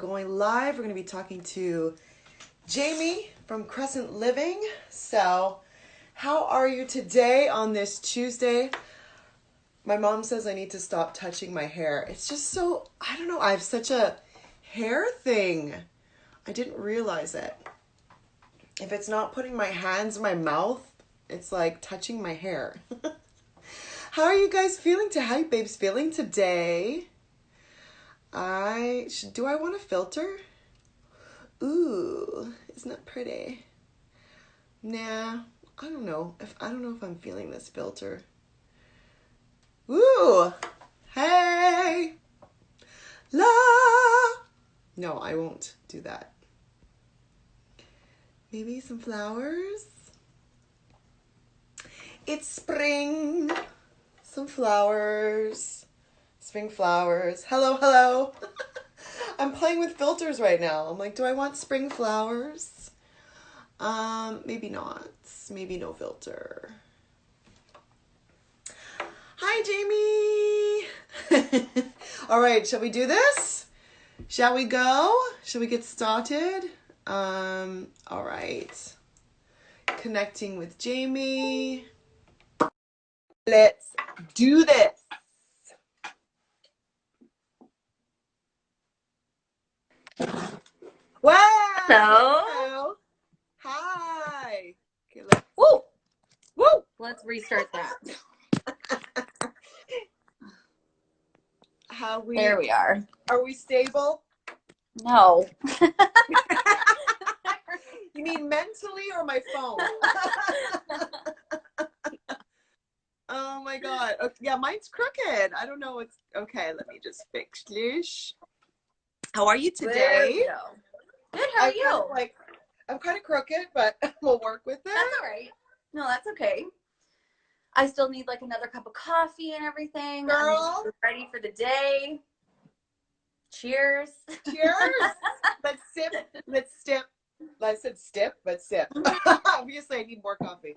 Going live. We're going to be talking to Jaime from Crescent Living. So, how are you today on this Tuesday? My mom says I need to stop touching my hair. It's just so, I don't know, I have such a hair thing. I didn't realize it. If it's not putting my hands in my mouth, it's like touching my hair. How are you guys feeling How you babes feeling today? Do I want a filter? Ooh, isn't that pretty? Nah, I don't know if I'm feeling this filter. Ooh, hey, la. No, I won't do that. Maybe some flowers. It's spring. Some flowers. Spring flowers. Hello, hello. I'm playing with filters right now. I'm like, do I want spring flowers? Maybe not. Maybe no filter. Hi, Jaime. All right, shall we do this? Shall we go? Shall we get started? All right. Connecting with Jaime. Let's do this. Wow. Hello. Hi. Okay, Woo. Woo. Let's restart that. There we are. Are we stable? No. You mean mentally or my phone? Oh my God. Okay, yeah, mine's crooked. I don't know what's okay. Let me just fix this. How are you today? There we go. Good. How are you? I'm kind of crooked, but we'll work with it. That's all right. No, that's okay. I still need like another cup of coffee and everything. Girl, I'm ready for the day. Cheers. Cheers. Let's sip. Let's sip. I said stip, but sip. Obviously, I need more coffee.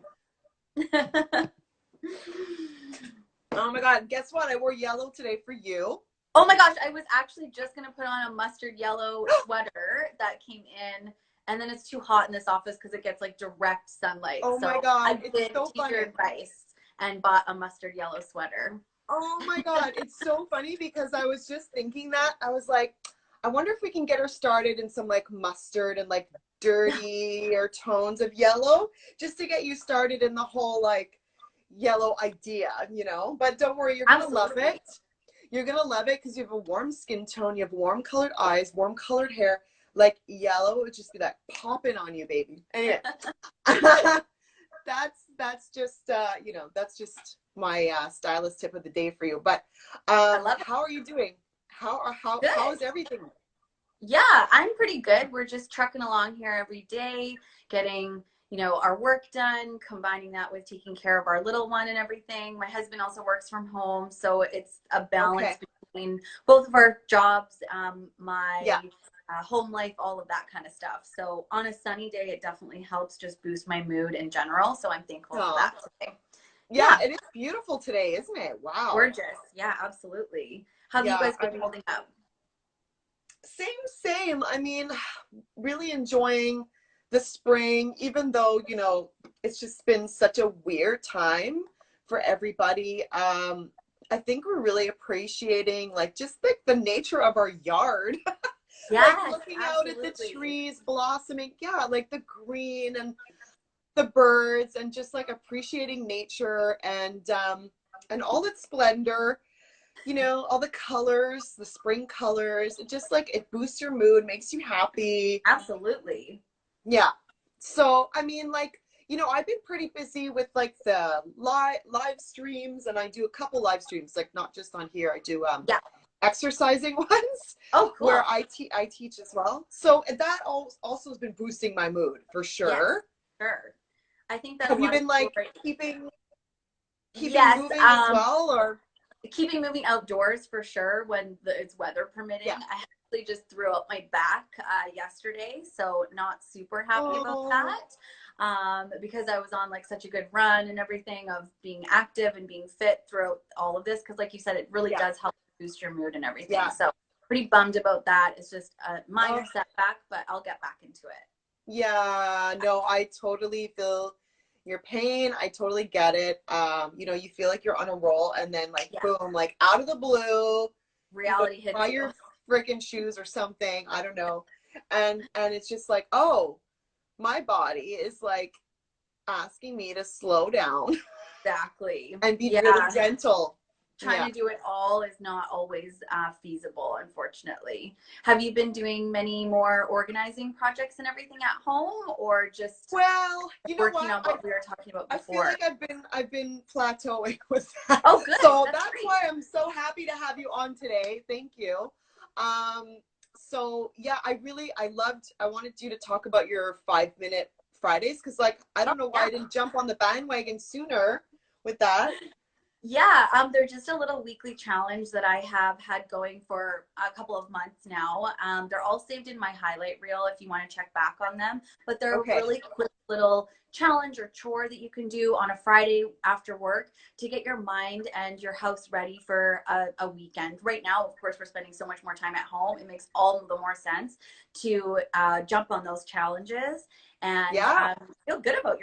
Oh my God. Guess what? I wore yellow today for you. Oh my gosh. I was actually just going to put on a mustard yellow sweater that came in. And then it's too hot in this office because it gets like direct sunlight. Oh my God. I did so take funny. your advice and bought a mustard yellow sweater. Oh my God. It's so funny because I was just thinking that. I was like, I wonder if we can get her started in some like mustard and like dirty or tones of yellow just to get you started in the whole like yellow idea, you know? But don't worry, you're going to love it. You're going to love it because you have a warm skin tone. You have warm colored eyes, warm colored hair. Like yellow would just be like popping on you, baby. Anyway, that's just that's just my stylist tip of the day for you. But I love it. how are you doing? How is everything? Yeah, I'm pretty good. We're just trucking along here every day, getting our work done, combining that with taking care of our little one and everything. My husband also works from home, so it's a balance between both of our jobs, home life, all of that kind of stuff. So on a sunny day, it definitely helps just boost my mood in general. So I'm thankful for that today. Yeah, it is beautiful today, isn't it? Wow. Gorgeous. Yeah, absolutely. How have you guys been holding up? Same. I mean, really enjoying the spring, even though, it's just been such a weird time for everybody. I think we're really appreciating just the nature of our yard. Yeah, looking out at the trees blossoming. Yeah, like the green and the birds and just appreciating nature and all its splendor. All the colors, the spring colors, it just it boosts your mood, makes you happy. Absolutely. Yeah. So, I mean, I've been pretty busy with the live streams, and I do a couple live streams, not just on here. I do exercising ones. Oh, cool. Where I teach as well. So that also has been boosting my mood for sure. Yes, sure. I think that have you been keeping yes, moving as well, or keeping moving outdoors for sure when it's weather permitting. Yeah. I actually just threw out my back yesterday, so not super happy about that because I was on such a good run and everything of being active and being fit throughout all of this because like you said, it really does help boost your mood and everything. So pretty bummed about that. It's just a minor setback, but I'll get back into it. Yeah, no, I totally feel your pain. I totally get it. You know, you feel like you're on a roll and then like boom, like out of the blue, reality hits buy you. your freaking shoes or something. I don't know. And it's just like, oh, my body is like asking me to slow down. Exactly. And be really gentle. Trying to do it all is not always feasible, unfortunately. Have you been doing many more organizing projects and everything at home, or just you know working on what we were talking about before? I feel like I've been plateauing with that. Oh, good. So that's why I'm so happy to have you on today. Thank you. So yeah, I wanted you to talk about your 5-minute Fridays, because like I don't know why I didn't jump on the bandwagon sooner with that. Yeah, they're just a little weekly challenge that I have had going for a couple of months now. They're all saved in my highlight reel if you want to check back on them. But they're a really quick little challenge or chore that you can do on a Friday after work to get your mind and your house ready for a weekend. Right now, of course, we're spending so much more time at home. It makes all the more sense to jump on those challenges and feel good about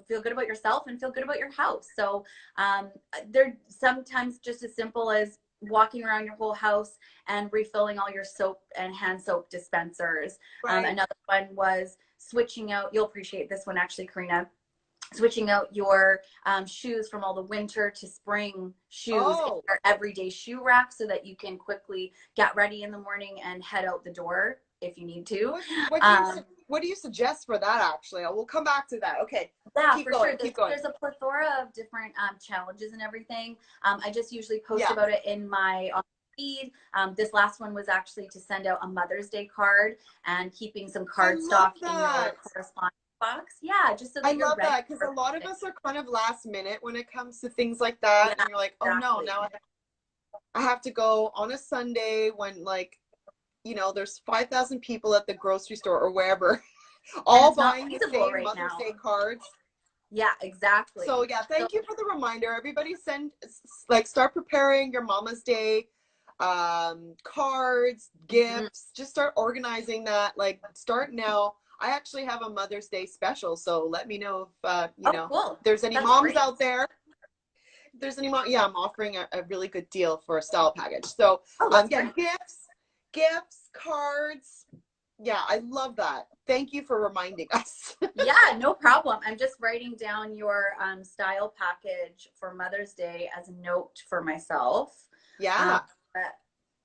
feel good about yourself, and feel good about your house. So they're sometimes just as simple as walking around your whole house and refilling all your soap and hand soap dispensers. Another one was switching out, you'll appreciate this one actually, Karina, switching out your shoes from all the winter to spring shoes in your everyday shoe rack so that you can quickly get ready in the morning and head out the door if you need to. What do you suggest for that, actually? We'll come back to that. Okay. Yeah, for sure. There's a plethora of different challenges and everything. I just usually post about it in my feed. This last one was actually to send out a Mother's Day card and keeping some cardstock in your correspondence box. Yeah, just so that you're ready. I love that, because a lot of us are kind of last minute when it comes to things like that. And you're like, oh no, now I have to go on a Sunday when, like, you know, there's 5,000 people at the grocery store or wherever, all buying the same Mother's Day cards. Yeah, exactly. So yeah, thank you for the reminder. Everybody start preparing your Mama's Day cards, gifts. Just start organizing that. Like, start now. I actually have a Mother's Day special, so let me know if if there's any moms out there. If there's any mom, I'm offering a really good deal for a style package. So gifts, cards. Yeah, I love that. Thank you for reminding us. Yeah, no problem. I'm just writing down your style package for Mother's Day as a note for myself. Yeah.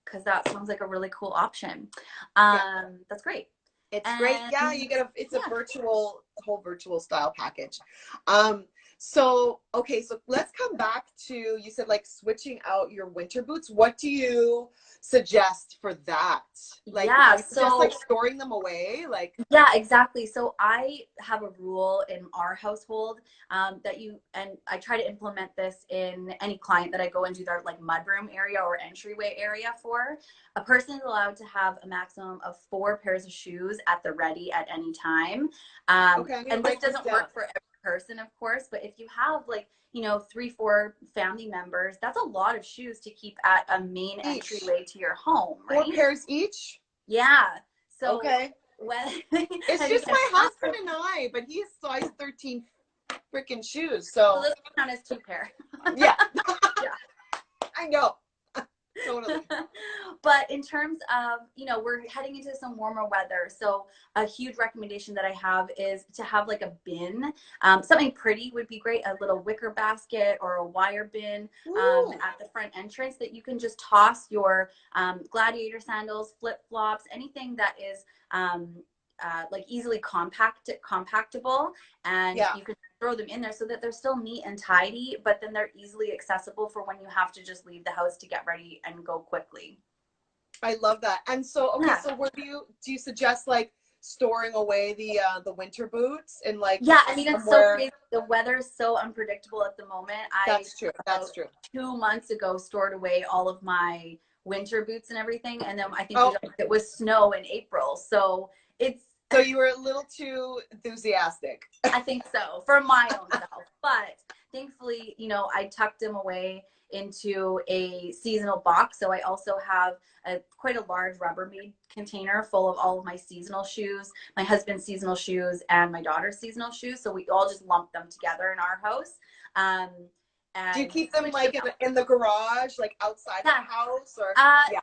Because that sounds like a really cool option. That's great. It's great. Yeah, it's a whole virtual style package. So let's come back to, you said like switching out your winter boots. What do you suggest for that? Like, just like storing them away? Like, yeah, exactly. So I have a rule in our household and I try to implement this in any client that I go into their like mudroom area or entryway area for. A person is allowed to have a maximum of 4 pairs of shoes at the ready at any time. And this doesn't work for every person, of course, but if you have 3-4 family members, that's a lot of shoes to keep at a main entryway to your home, right? 4 pairs each? Yeah. So it's just my husband and I, but he's size 13 freaking shoes, so this count as 2 pair. Yeah. I know. Totally. But in terms of, we're heading into some warmer weather. So a huge recommendation that I have is to have like a bin. Something pretty would be great. A little wicker basket or a wire bin at the front entrance that you can just toss your gladiator sandals, flip-flops, anything that is like easily compactable, and you can throw them in there so that they're still neat and tidy, but then they're easily accessible for when you have to just leave the house to get ready and go quickly. I love that. And so so where do you suggest like storing away the winter boots and like I mean, it's so crazy. The weather is so unpredictable at the moment. That's true. 2 months ago stored away all of my winter boots and everything, and then I think it was snow in April, so so you were a little too enthusiastic. I think so, for my own self. But thankfully, I tucked them away into a seasonal box. So I also have quite a large Rubbermaid container full of all of my seasonal shoes, my husband's seasonal shoes, and my daughter's seasonal shoes. So we all just lump them together in our house. Do you keep them like in the garage, like outside the house, or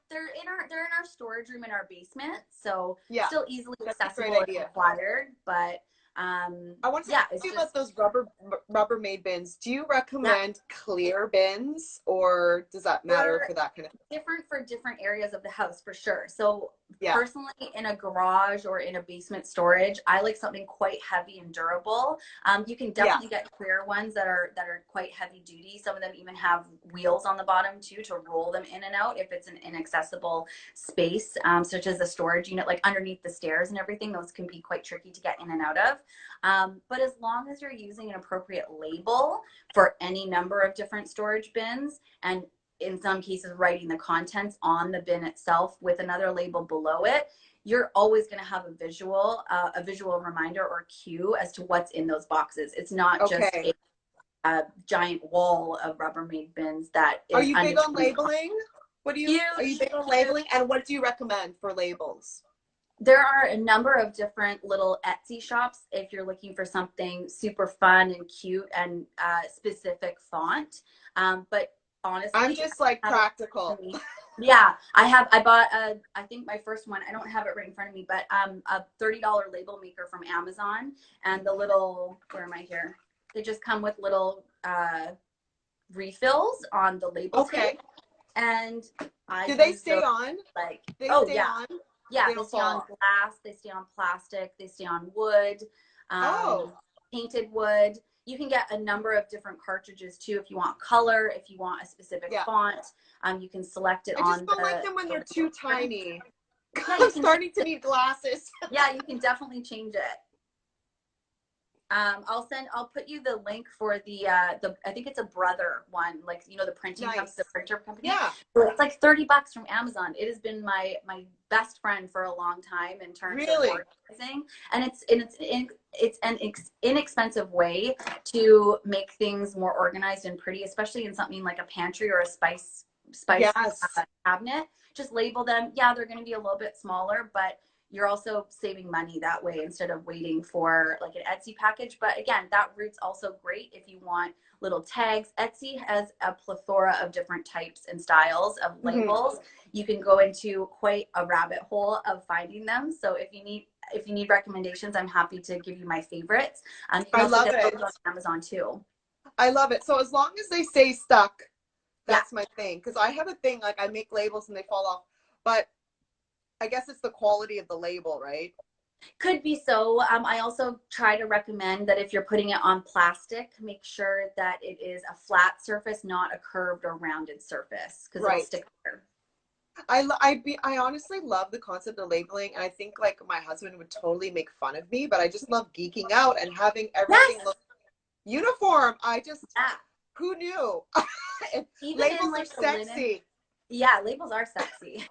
they're in our storage room in our basement, so yeah, still easily that's accessible if required. But I want to talk about those Rubbermaid bins. Do you recommend clear bins, or does that matter for that kind of thing? Different for different areas of the house, for sure. So personally, in a garage or in a basement storage, I like something quite heavy and durable. You can definitely get clear ones that are quite heavy duty. Some of them even have wheels on the bottom too to roll them in and out if it's an inaccessible space, such as a storage unit, like underneath the stairs and everything. Those can be quite tricky to get in and out of. But as long as you're using an appropriate label for any number of different storage bins, and in some cases writing the contents on the bin itself with another label below it, you're always going to have a visual reminder or cue as to what's in those boxes. It's not just a giant wall of Rubbermaid bins that is. Are you big on labeling? Are you big on labeling? And what do you recommend for labels? There are a number of different little Etsy shops if you're looking for something super fun and cute and specific font. But honestly, I'm just like practical. Yeah, I bought I think my first one, I don't have it right in front of me, but a $30 label maker from Amazon, and the little, where am I here? They just come with little refills on the label tape. And do they stay on? Like, stay on? Yeah, they stay on glass, they stay on plastic, they stay on wood, painted wood. You can get a number of different cartridges too if you want color, if you want a specific font. You can select it on the... I just don't like them when they're too tiny. I'm starting to need glasses. Yeah, you can definitely change it. I'll put you the link for the I think it's a Brother one, like, you know, the printing company, the printer company. Yeah. So it's like $30 from Amazon. It has been my best friend for a long time in terms of organizing, and it's an inexpensive way to make things more organized and pretty, especially in something like a pantry or a spice cabinet. Just label them. Yeah, they're going to be a little bit smaller, but you're also saving money that way instead of waiting for like an Etsy package. But again, that route's also great if you want little tags. Etsy has a plethora of different types and styles of labels. You can go into quite a rabbit hole of finding them. So if you need recommendations, I'm happy to give you my favorites. You can also get those on Amazon too. I love it. So as long as they stay stuck, that's my thing. Because I have a thing, like I make labels and they fall off, but I guess it's the quality of the label, right? Could be so. I also try to recommend that if you're putting it on plastic, make sure that it is a flat surface, not a curved or rounded surface, because it'll stick there. I honestly love the concept of labeling, and I think like my husband would totally make fun of me, but I just love geeking out and having everything look uniform. Who knew? Labels are sexy. Yeah, labels are sexy.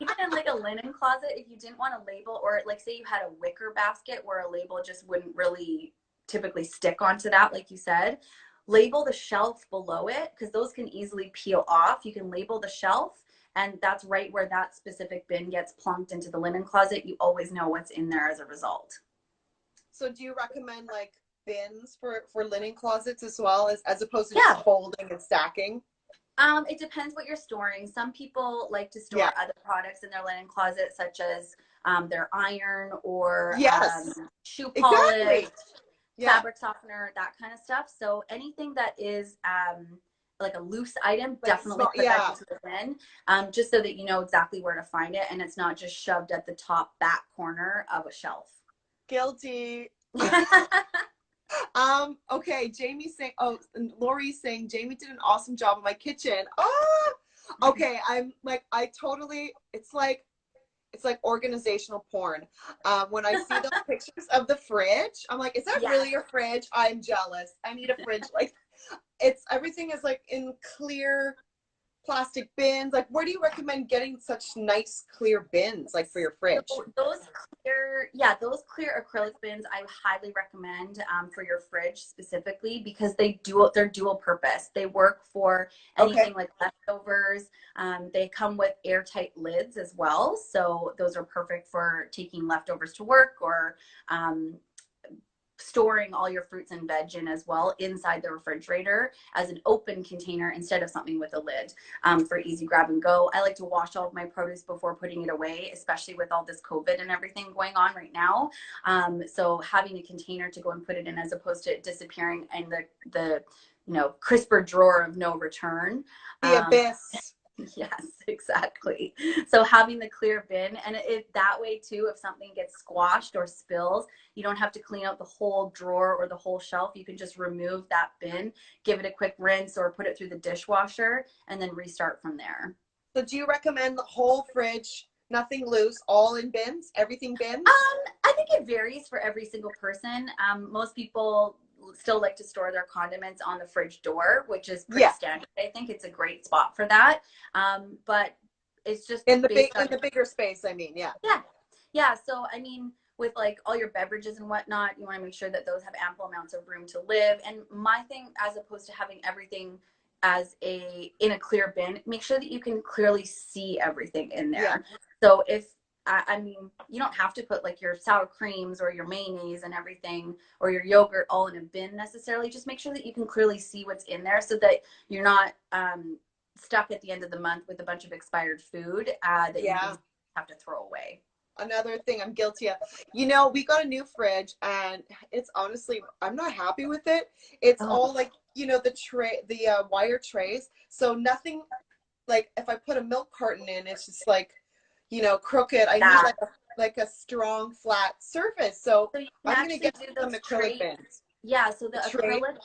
Even in like a linen closet, if you didn't want a label, or like say you had a wicker basket where a label just wouldn't really typically stick onto that, like you said, label the shelf below it, because those can easily peel off. You can label the shelf, and that's right where that specific bin gets plunked into the linen closet. You always know what's in there as a result. So do you recommend like bins for linen closets as well, as opposed to just folding and stacking? It depends what you're storing. Some people like to store other products in their linen closet, such as their iron or shoe polish, fabric softener, that kind of stuff. So anything that is like a loose item, definitely put that into the bin, just so that you know exactly where to find it, and it's not just shoved at the top back corner of a shelf. Guilty. Okay, Jamie's saying, Lori's saying, Jamie did an awesome job in my kitchen. Oh, okay. I'm like, it's like organizational porn. When I see those pictures of the fridge, I'm like, is that really your fridge? I'm jealous. I need a fridge. Like, everything is like in clear plastic bins? Like, where do you recommend getting such nice clear bins, like for your fridge? So those clear acrylic bins I highly recommend for your fridge specifically, because they're dual purpose. They work for anything like leftovers. They come with airtight lids as well, so those are perfect for taking leftovers to work, or storing all your fruits and veg in as well inside the refrigerator as an open container instead of something with a lid, for easy grab and go. I like to wash all of my produce before putting it away, especially with all this COVID and everything going on right now. So having a container to go and put it in, as opposed to it disappearing in the crisper drawer of no return. The abyss. Yes, exactly. So having the clear bin, and that way too, if something gets squashed or spills, you don't have to clean out the whole drawer or the whole shelf. You can just remove that bin, give it a quick rinse, or put it through the dishwasher, and then restart from there. So do you recommend the whole fridge, nothing loose, all in bins, everything bins? I think it varies for every single person. Most people still like to store their condiments on the fridge door, which is pretty standard. I think it's a great spot for that. But it's just in the bigger space, I mean. Yeah. So I mean, with like all your beverages and whatnot, you want to make sure that those have ample amounts of room to live. And my thing, as opposed to having everything in a clear bin, make sure that you can clearly see everything in there. So if I mean, you don't have to put like your sour creams or your mayonnaise and everything, or your yogurt all in a bin necessarily. Just make sure that you can clearly see what's in there, so that you're not stuck at the end of the month with a bunch of expired food that you have to throw away. Another thing I'm guilty of. We got a new fridge, and it's honestly, I'm not happy with it. It's all like, the wire trays. So nothing, like if I put a milk carton in, it's just like, crooked. I need like a strong flat surface. So I'm gonna get some acrylic bins. Yeah, so the acrylic,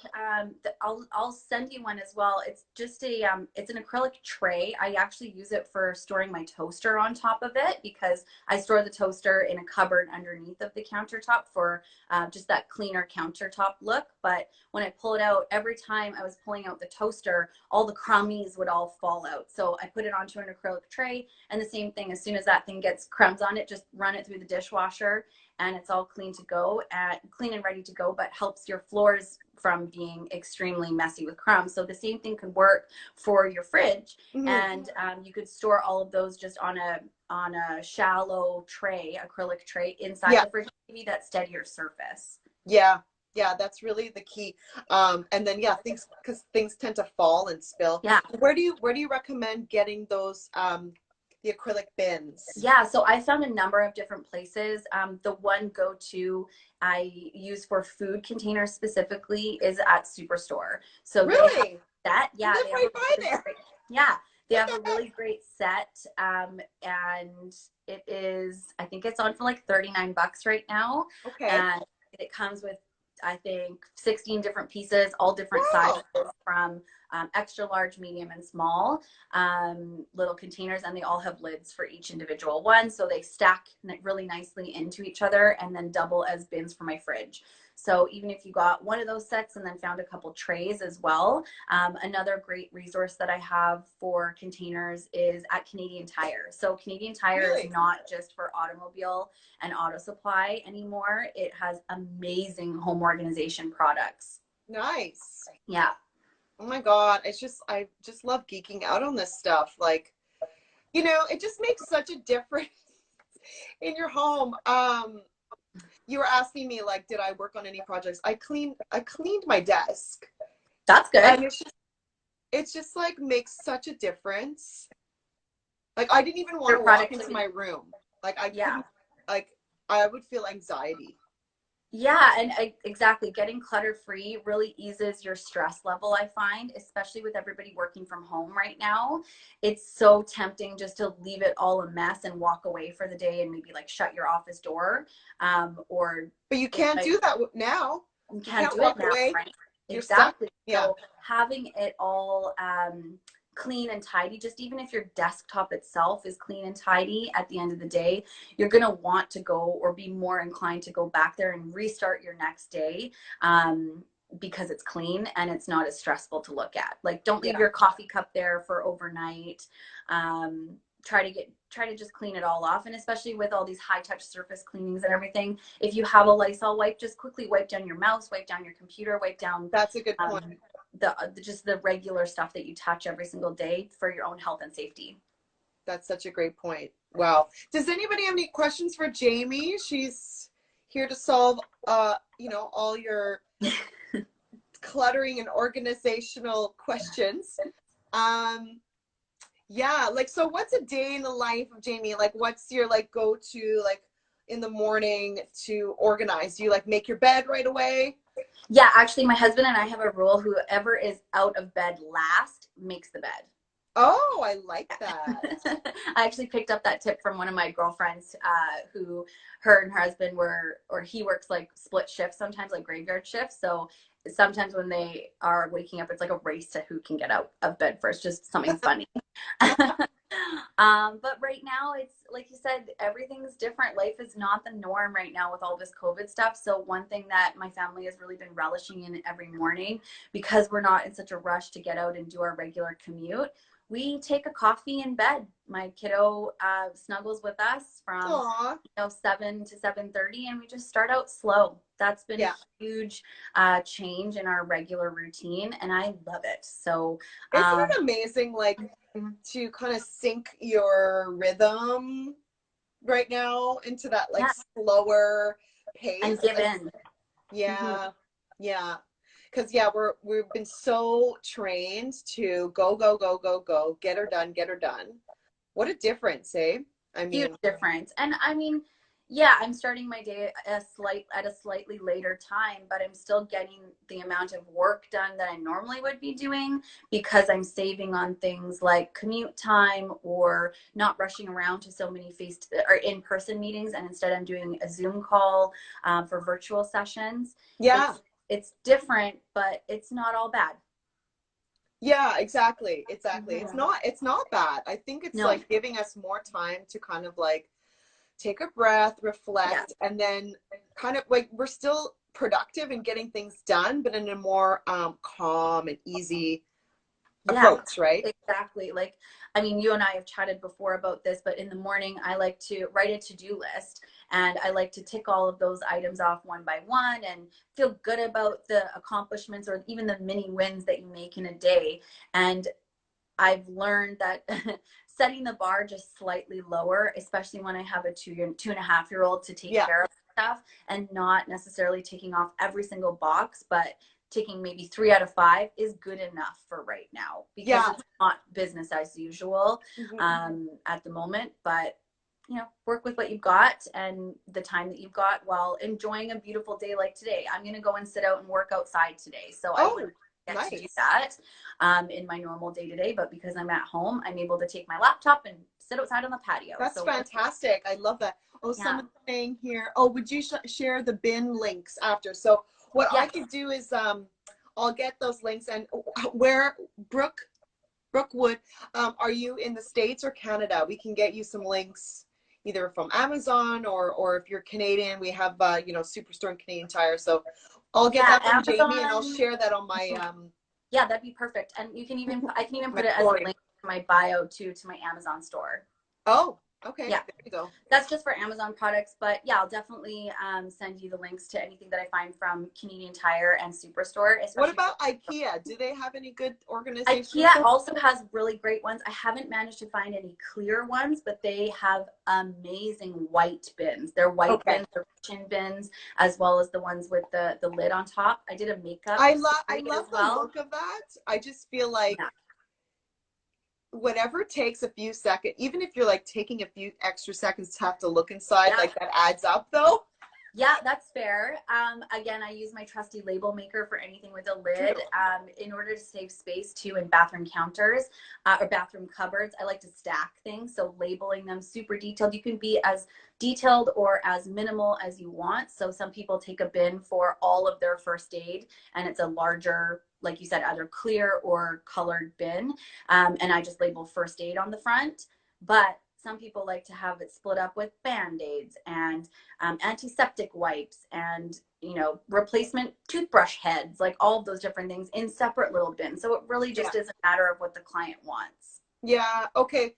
I'll send you one as well. It's just it's an acrylic tray. I actually use it for storing my toaster on top of it, because I store the toaster in a cupboard underneath of the countertop for just that cleaner countertop look. But when I pull it out, every time I was pulling out the toaster, all the crummies would all fall out. So I put it onto an acrylic tray, and the same thing, as soon as that thing gets crumbs on it, just run it through the dishwasher, and it's all clean and ready to go, but helps your floors from being extremely messy with crumbs. So the same thing could work for your fridge. And you could store all of those just on a shallow tray, acrylic tray inside the fridge, to give you that steadier surface. Yeah, that's really the key. And then things tend to fall and spill. Yeah. Where do you recommend getting those the acrylic bins? Yeah, so I found a number of different places. The one go-to I use for food containers specifically is at Superstore. So really, they have they have a really great set, and I think it's on for like $39 right now. Okay. And it comes with, I think, 16 different pieces, all different sizes, from extra large, medium, and small little containers, and they all have lids for each individual one, so they stack really nicely into each other and then double as bins for my fridge. So even if you got one of those sets and then found a couple trays as well, another great resource that I have for containers is at Canadian Tire. So Canadian Tire is not just for automobile and auto supply anymore. It has amazing home organization products. Nice. Yeah. Oh my God. I just love geeking out on this stuff. Like, it just makes such a difference in your home. You were asking me, like, did I work on any projects? I cleaned my desk. That's good. And it's just like makes such a difference. Like, I didn't even want to walk into my room. Like, I would feel anxiety. Yeah, and exactly. Getting clutter-free really eases your stress level, I find, especially with everybody working from home right now. It's so tempting just to leave it all a mess and walk away for the day and maybe like shut your office door. But you can't do that now. You can't do it now, right? Exactly. So having it all clean and tidy, just even if your desktop itself is clean and tidy, at the end of the day, you're going to want to go, or be more inclined to go back there and restart your next day because it's clean and it's not as stressful to look at. Like, don't leave Yeah. your coffee cup there for overnight. Try to just clean it all off. And especially with all these high touch surface cleanings and everything, if you have a Lysol wipe, just quickly wipe down your mouse, wipe down your computer, wipe down That's a good point. just the regular stuff that you touch every single day for your own health and safety. That's such a great point. Wow. Does anybody have any questions for Jaime? She's here to solve all your cluttering and organizational questions. Yeah, like, so what's a day in the life of Jaime? Like, what's your like go-to, like, in the morning to organize? Do you like make your bed right away? Yeah, actually my husband and I have a rule: whoever is out of bed last makes the bed. Oh, I like that. I actually picked up that tip from one of my girlfriends, who her and her husband he works like split shifts, sometimes like graveyard shifts. So sometimes when they are waking up, it's like a race to who can get out of bed first, just something funny. But right now, it's like you said, everything's different. Life is not the norm right now with all this COVID stuff. So one thing that my family has really been relishing in every morning, because we're not in such a rush to get out and do our regular commute, we take a coffee in bed. My kiddo snuggles with us from 7 to 7:30, and we just start out slow. That's been a huge change in our regular routine, and I love it. So isn't it amazing, like, to kind of sync your rhythm right now into that like slower pace and give in? Yeah. Yeah. Because we've been so trained to go, go, go, go, go, get her done, get her done. What a difference, eh? I mean, huge difference. And I mean, yeah, I'm starting my day at a slightly later time, but I'm still getting the amount of work done that I normally would be doing, because I'm saving on things like commute time or not rushing around to so many or in-person meetings, and instead I'm doing a Zoom call for virtual sessions. yeah. It's different, but it's not all bad. Yeah, exactly. Exactly. It's not bad. I think it's like giving us more time to kind of like take a breath, reflect, and then kind of like we're still productive and getting things done, but in a more calm and easy approach, right? Exactly. Like, I mean, you and I have chatted before about this, but in the morning I like to write a to-do list, and I like to tick all of those items off one by one and feel good about the accomplishments or even the mini wins that you make in a day. And I've learned that setting the bar just slightly lower, especially when I have a 2.5-year-old to take care of stuff, and not necessarily taking off every single box, but taking maybe 3 out of 5 is good enough for right now, because it's not business as usual at the moment. But work with what you've got and the time that you've got while enjoying a beautiful day like today. I'm going to go and sit out and work outside today. So I wouldn't get to do that in my normal day-to-day, but because I'm at home, I'm able to take my laptop and sit outside on the patio. That's fantastic. I love that. Oh, someone's saying here, would you share the bin links after? So what I could do is I'll get those links. And where Brookwood, are you in the States or Canada? We can get you some links either from Amazon or if you're Canadian, we have Superstore and Canadian Tire. So I'll get that from Jaime, and I'll share that on my yeah, that'd be perfect. And I can even put it as a link to my bio to my Amazon store. Oh, okay. Yeah, there you go. That's just for Amazon products, but yeah, I'll definitely send you the links to anything that I find from Canadian Tire and Superstore. What about IKEA? Do they have any good organizations? IKEA also has really great ones. I haven't managed to find any clear ones, but they have amazing white bins. They're white bins, they're kitchen bins, as well as the ones with the lid on top. I did a makeup. I love the look of that. I just feel like whatever takes a few seconds, even if you're like taking a few extra seconds to have to look inside, like that adds up though. Yeah, that's fair. Again, I use my trusty label maker for anything with a lid in order to save space too in bathroom counters or bathroom cupboards. I like to stack things, so labeling them super detailed. You can be as detailed or as minimal as you want. So some people take a bin for all of their first aid, and it's a larger, like you said, either clear or colored bin. And I just label first aid on the front. But some people like to have it split up with Band-Aids and antiseptic wipes and, you know, replacement toothbrush heads, like all of those different things in separate little bins. So it really just is a matter of what the client wants. Yeah. Okay.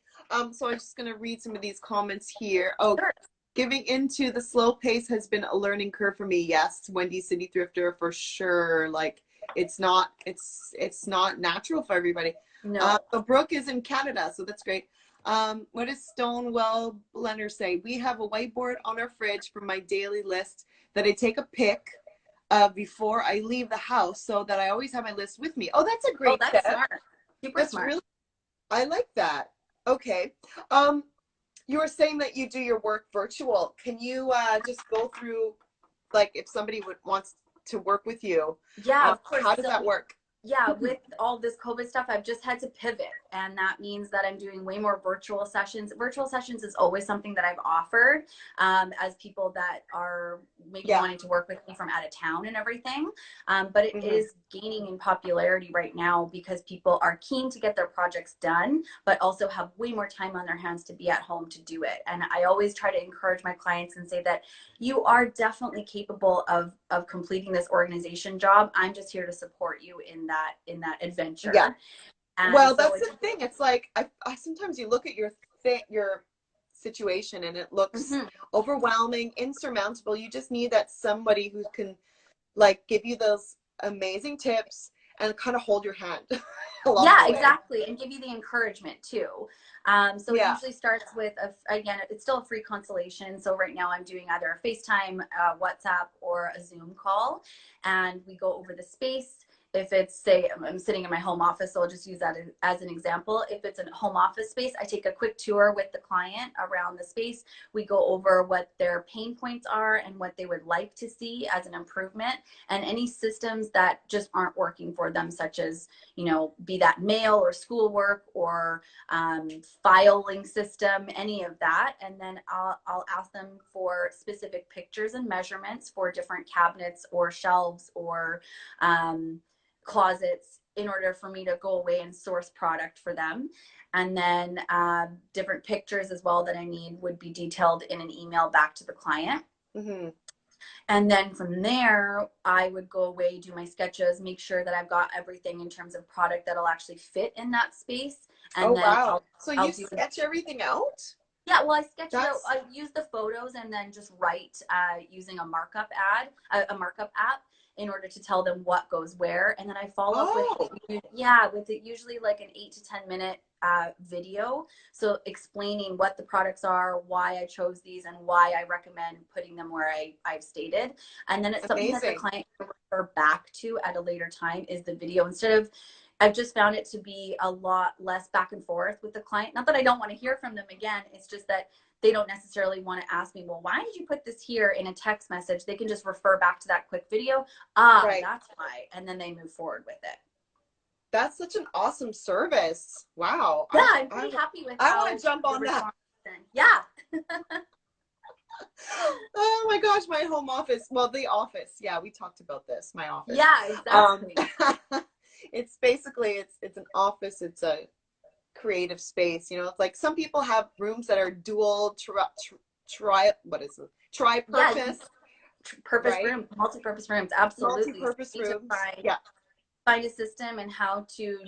So I'm just going to read some of these comments here. Oh, Sure. Giving into the slow pace has been a learning curve for me. Yes, Wendy City Thrifter for sure. Like it's not natural for everybody. No. So Brooke is in Canada, so that's great. What does Stonewell Blender say? We have a whiteboard on our fridge for my daily list that I take a pic before I leave the house, so that I always have my list with me. Oh, that's a great that's tip. smart. Super smart. Really, I like that. Okay. You were saying that you do your work virtual. Can you just go through, like, if somebody wants to work with you? Yeah, of course. How does that work? Yeah, with all this COVID stuff, I've just had to pivot. And that means that I'm doing way more virtual sessions. Virtual sessions is always something that I've offered as people that are maybe wanting to work with me from out of town and everything. But it is gaining in popularity right now because people are keen to get their projects done, but also have way more time on their hands to be at home to do it. And I always try to encourage my clients and say that you are definitely capable of completing this organization job. I'm just here to support you in that adventure. Yeah. And well, so that's the thing. It's like I sometimes you look at your situation and it looks overwhelming, insurmountable. You just need that somebody who can like give you those amazing tips and kind of hold your hand. Yeah, exactly, and give you the encouragement too. So it usually starts with again, it's still a free consultation. So right now I'm doing either a FaceTime, WhatsApp, or a Zoom call, and we go over the space. If it's, say, I'm sitting in my home office, so I'll just use that as an example. If it's a home office space, I take a quick tour with the client around the space. We go over what their pain points are and what they would like to see as an improvement, and any systems that just aren't working for them, such as, you know, be that mail or schoolwork or filing system, any of that. And then I'll ask them for specific pictures and measurements for different cabinets or shelves or closets in order for me to go away and source product for them. And then different pictures as well that I need would be detailed in an email back to the client. And then from there, I would go away, do my sketches, make sure that I've got everything in terms of product that'll actually fit in that space. And then I'll you sketch everything out? Yeah, well, I sketch it out. I use the photos and then just write using a markup a markup app, in order to tell them what goes where. And then I follow up with it usually like an 8 to 10 minute video. So explaining what the products are, why I chose these, and why I recommend putting them where I've stated. And then it's something that the client can refer back to at a later time is the video. I've just found it to be a lot less back and forth with the client. Not that I don't want to hear from them again. It's just that they don't necessarily want to ask me, well, why did you put this here in a text message? They can just refer back to that quick video. That's why. And then they move forward with it. That's such an awesome service. Wow. Yeah, I'm pretty happy with I want to jump on that. Yeah. Oh my gosh, my home office. Well, the office. Yeah, we talked about this. My office. Yeah, exactly. It's basically, it's an office. It's a creative space. You know, it's like some people have rooms that are dual tri-purpose. Purpose room, multi-purpose rooms. Absolutely. Multi-purpose rooms. Find a system and how to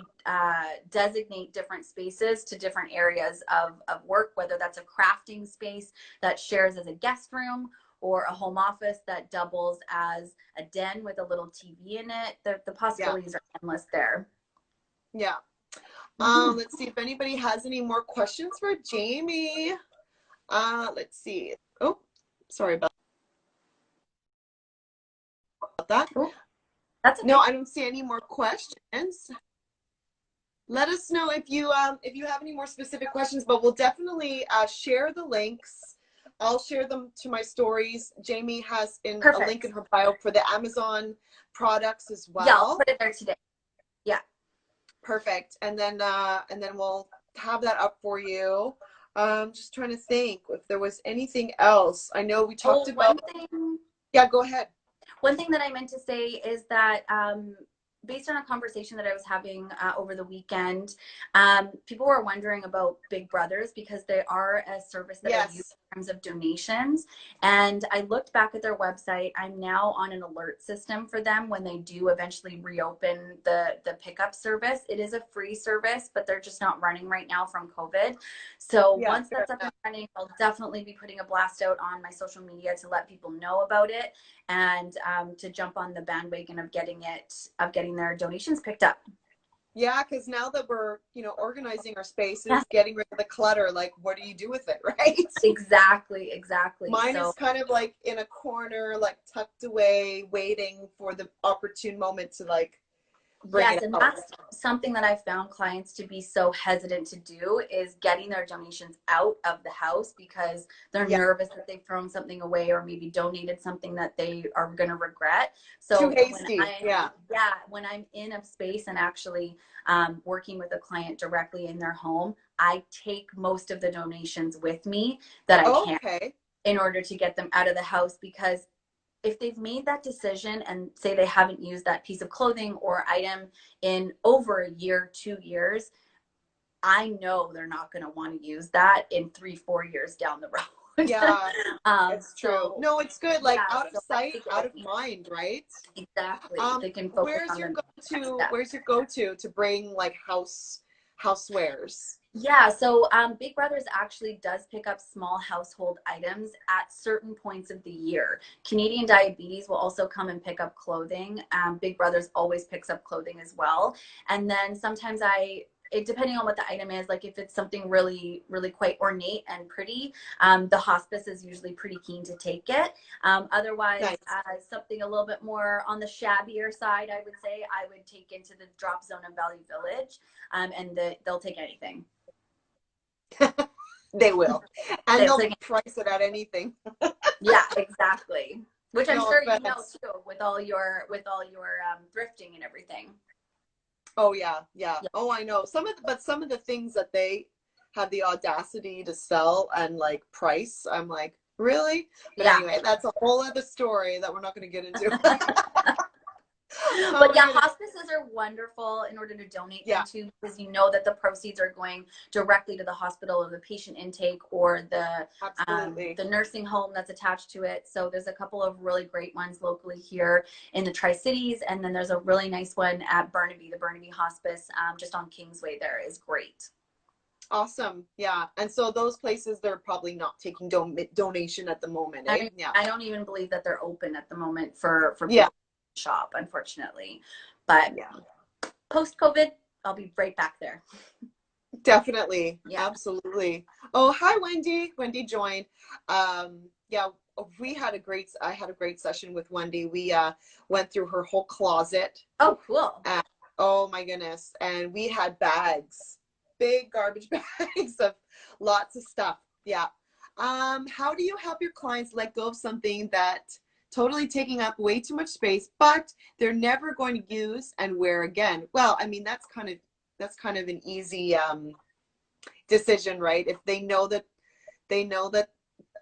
designate different spaces to different areas of work, whether that's a crafting space that shares as a guest room or a home office that doubles as a den with a little TV in it. The possibilities are endless there. Yeah. Let's see if anybody has any more questions for Jaime. Let's see. Oh, sorry about that. Cool. That's okay. No, I don't see any more questions. Let us know if you have any more specific questions, but we'll definitely share the links. I'll share them to my stories. Jaime has a link in her bio for the Amazon products as well. Yeah, I'll put it there today. Yeah. Perfect. And then we'll have that up for you. Just trying to think if there was anything else. I know we talked about. Yeah, go ahead. One thing that I meant to say is that based on a conversation that I was having over the weekend, people were wondering about Big Brothers because they are a service that I use in terms of donations. And I looked back at their website. I'm now on an alert system for them when they do eventually reopen the pickup service. It is a free service, but they're just not running right now from COVID. So once that's up and running, I'll definitely be putting a blast out on my social media to let people know about it, and to jump on the bandwagon of getting their donations picked up. Yeah, because now that we're, you know, organizing our spaces, getting rid of the clutter, like, what do you do with it, right? Exactly. Mine is kind of like in a corner, like tucked away, waiting for the opportune moment to like bring it out. That's something that I've found clients to be so hesitant to do, is getting their donations out of the house because they're nervous that they've thrown something away or maybe donated something that they are going to regret. So too hasty. When I'm in a space and actually working with a client directly in their home, I take most of the donations with me that I can in order to get them out of the house, because if they've made that decision and say they haven't used that piece of clothing or item in over a year, 2 years, I know they're not going to want to use that in 3-4 years down the road. Yeah, it's true. No, it's good. Like out of sight, out of mind, right? Exactly. They can focus where's your go-to to bring like housewares? Yeah, so Big Brothers actually does pick up small household items at certain points of the year. Canadian Diabetes will also come and pick up clothing. Big Brothers always picks up clothing as well. And then sometimes depending on what the item is, like if it's something really, really quite ornate and pretty, the hospice is usually pretty keen to take it. Otherwise, something a little bit more on the shabbier side, I would say, I would take into the drop zone of Valley Village, and they'll take anything. They will, and they'll price it at anything. Yeah, exactly. Which I'm sure you know too, with all your thrifting and everything. Oh yeah. Oh, I know some of the things that they have the audacity to sell and like price, I'm like, really? But anyway, that's a whole other story that we're not going to get into. But hospices are wonderful in order to donate them to, because you know that the proceeds are going directly to the hospital or the patient intake or the nursing home that's attached to it. So there's a couple of really great ones locally here in the Tri-Cities, and then there's a really nice one at Burnaby, the Burnaby Hospice, just on Kingsway. There is great. Awesome. Yeah. And so those places, they're probably not taking donation at the moment. I don't even believe that they're open at the moment for shop, unfortunately. But post COVID, I'll be right back there. Definitely. Absolutely. Oh, hi Wendy. Wendy joined. I had a great session with Wendy. We went through her whole closet. Oh, cool. Oh my goodness. And we had bags, big garbage bags of lots of stuff. Yeah. How do you help your clients let go of something that totally taking up way too much space, but they're never going to use and wear again? Well, I mean, that's kind of an easy decision, right? If they know that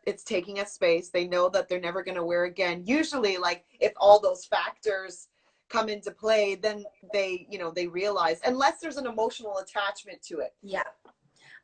it's taking up space, they know that they're never going to wear again. Usually, like if all those factors come into play, then they realize, unless there's an emotional attachment to it. Yeah.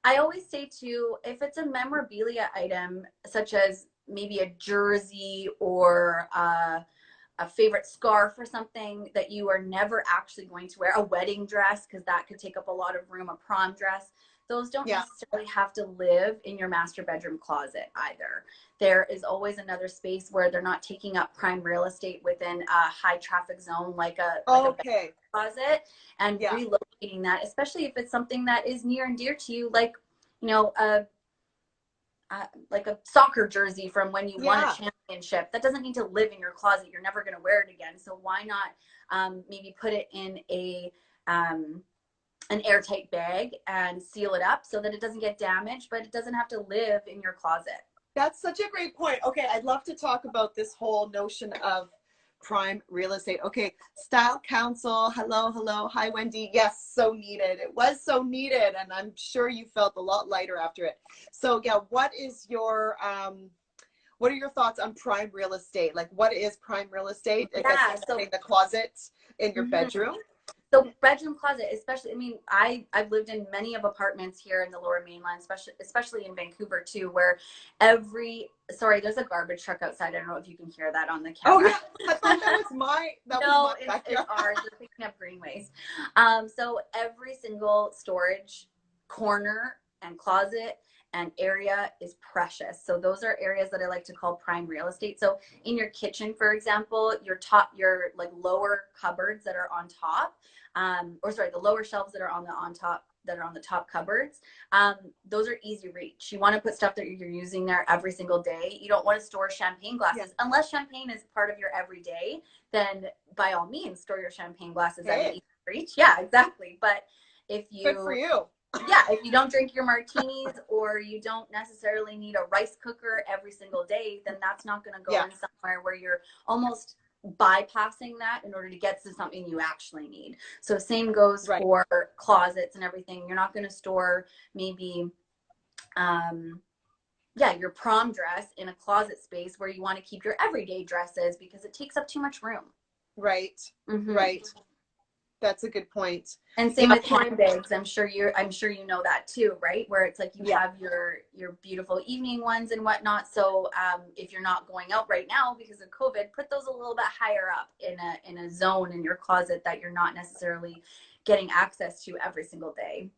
I always say too, if it's a memorabilia item, such as maybe a jersey or a favorite scarf or something that you are never actually going to wear, a wedding dress, because that could take up a lot of room, a prom dress, those don't necessarily have to live in your master bedroom closet either. There is always another space where they're not taking up prime real estate within a high traffic zone, like a bedroom closet, and relocating that, especially if it's something that is near and dear to you, like, like a soccer jersey from when you won a championship. That doesn't need to live in your closet. You're never going to wear it again. So why not maybe put it in an airtight bag and seal it up so that it doesn't get damaged, but it doesn't have to live in your closet. That's such a great point. Okay, I'd love to talk about this whole notion of prime real estate. Okay, Style Council. Hello. Hi, Wendy. Yes, so needed. It was so needed, and I'm sure you felt a lot lighter after it. So yeah, what is your what are your thoughts on prime real estate? Like, what is prime real estate? I guess Yeah, you're saying the closet in your bedroom. So bedroom closet, especially, I mean, I've lived in many of apartments here in the Lower Mainland, especially in Vancouver too, where sorry, there's a garbage truck outside. I don't know if you can hear that on the Oh camera. yeah, I thought that was my No, it's backyard. ours. We're picking up green waste. So every single storage corner and closet and area is precious. So those are areas that I like to call prime real estate. So in your kitchen, for example, your like lower cupboards that are on top, or sorry, the lower shelves that are on the top cupboards, those are easy reach. You want to put stuff that you're using there every single day. You don't want to store champagne glasses unless champagne is part of your everyday. Then by all means, store your champagne glasses at an easy reach. Yeah, exactly. But if you, good for you. Yeah, if you don't drink your martinis or you don't necessarily need a rice cooker every single day, then that's not going to go in somewhere where you're almost bypassing that in order to get to something you actually need. So same goes for closets and everything. You're not going to store maybe your prom dress in a closet space where you want to keep your everyday dresses because it takes up too much room. Right. Right. That's a good point. And same with handbags. I'm sure you know that too, right? Where it's like you have your beautiful evening ones and whatnot. So if you're not going out right now because of COVID, put those a little bit higher up in a zone in your closet that you're not necessarily getting access to every single day.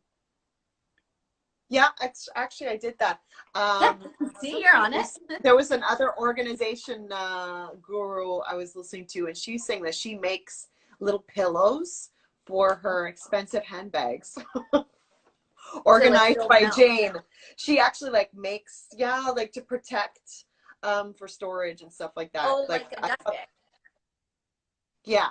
Yeah, actually, I did that. See, you're on it. There was another organization guru I was listening to, and she's saying that she makes little pillows for her expensive handbags. Organized by Jane. She actually like makes, like to protect for storage and stuff like that. Oh, like a dust bag. Yeah.